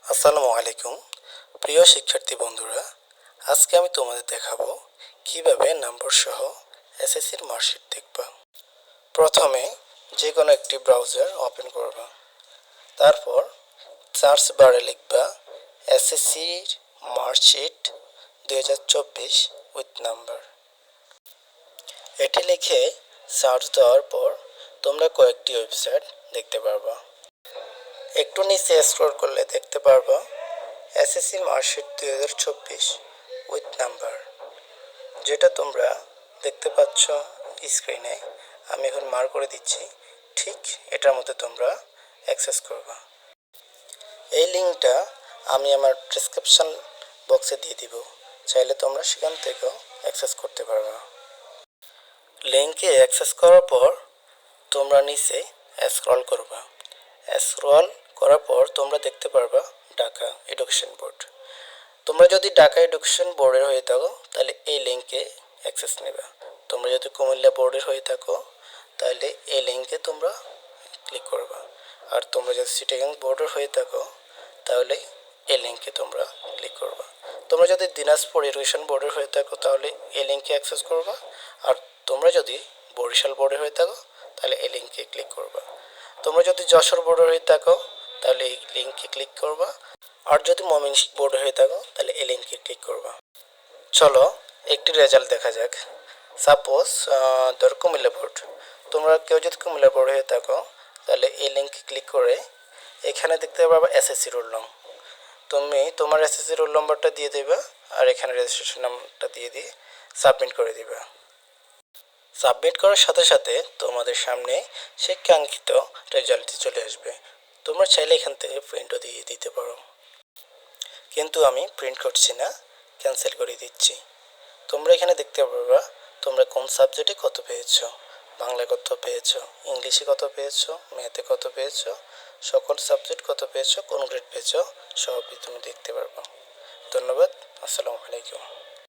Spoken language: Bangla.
আসসালামু আলাইকুম প্রিয় শিক্ষার্থী বন্ধুরা। আজকে আমি তোমাদের দেখাবো কিভাবে নম্বর সহ এসএসসির মার্কশিট দেখবা। প্রথমে যে কোনো একটি ব্রাউজার ওপেন করবা, তারপর সার্চ বারে লিখবা এসএসসির মার্কশিট 2024 উইথ নাম্বার। এটি লিখে সার্চ দেওয়ার পর তোমরা কয়েকটি ওয়েবসাইট দেখতে পারবা। একটু নিচে স্ক্রল করলে দেখতে পারবা এসএসসি মার্কশিট 2024 উইথ নাম্বার, যেটা তোমরা দেখতে পাচ্ছ স্ক্রিনে। আমি এখন মার্ক করে দিচ্ছি, ঠিক এটার মধ্যে তোমরা অ্যাক্সেস করবা। এই লিঙ্কটা আমি আমার ডেসক্রিপশন বক্সে দিয়ে দিব, চাইলে তোমরা সেখান থেকেও অ্যাক্সেস করতে পারবা। লিঙ্কে অ্যাক্সেস করার পর তোমরা নিচে স্ক্রল করবা। স্ক্রল করার পর তোমরা দেখতে পারবা ঢাকা এডুকেশন বোর্ড। তোমরা যদি ঢাকা এডুকেশন বোর্ডের হয়ে থাকো তাহলে এই লিঙ্কে অ্যাক্সেস নেবে। তোমরা যদি কুমিল্লা বোর্ডের হয়ে থাকো তাহলে এই লিঙ্কে তোমরা ক্লিক করবা। আর তোমরা যদি চিটাগাং বোর্ডের হয়ে থাকো তাহলে এই লিঙ্কে তোমরা ক্লিক করবা। তোমরা যদি দিনাজপুর এডুকেশন বোর্ডের হয়ে থাকো তাহলে এই লিঙ্কে অ্যাক্সেস করবা। আর তোমরা যদি বরিশাল বোর্ডের হয়ে থাকো তাহলে এই লিঙ্কে ক্লিক করবা। তোমরা যদি যশোর বোর্ডের হয়ে থাকো তাহলে এই লিঙ্কে ক্লিক করবা। আর যদি ময়মনসিংহ বোর্ডে হয়ে থাকো তাহলে এই লিঙ্কে ক্লিক করবা। চলো একটি রেজাল্ট দেখা যাক। সাপোজ ধর কুমিল্লা বোর্ড। তোমরা কেউ যদি কুমিল্লা বোর্ডে হয়ে থাকো তাহলে এই লিঙ্কে ক্লিক করে এখানে দেখতে পাবা এসএসসি রোল নং। তুমি তোমার এসএসসি রোল নম্বরটা দিয়ে দেবে আর এখানে রেজিস্ট্রেশন নাম্বারটা দিয়ে সাবমিট করে দিবে। সাবমিট করার সাথে সাথে তোমাদের সামনে সেই কাঙ্ক্ষিত রেজাল্টটি চলে আসবে। তোমরা চাইলে এখান থেকে প্রিন্টও দিয়ে দিতে পারো, কিন্তু আমি প্রিন্ট করছি না, ক্যান্সেল করে দিচ্ছি। তোমরা এখানে দেখতে পারবা তোমরা কোন সাবজেক্টে কত পেয়েছো, বাংলা কত পেয়েছো, ইংলিশে কত পেয়েছো, ম্যাথে কত পেয়েছো, সকল সাবজেক্ট কত পেয়েছো, কোন গ্রেড পেয়েছো, সবই তুমি দেখতে পারবা। ধন্যবাদ। আসসালামু আলাইকুম।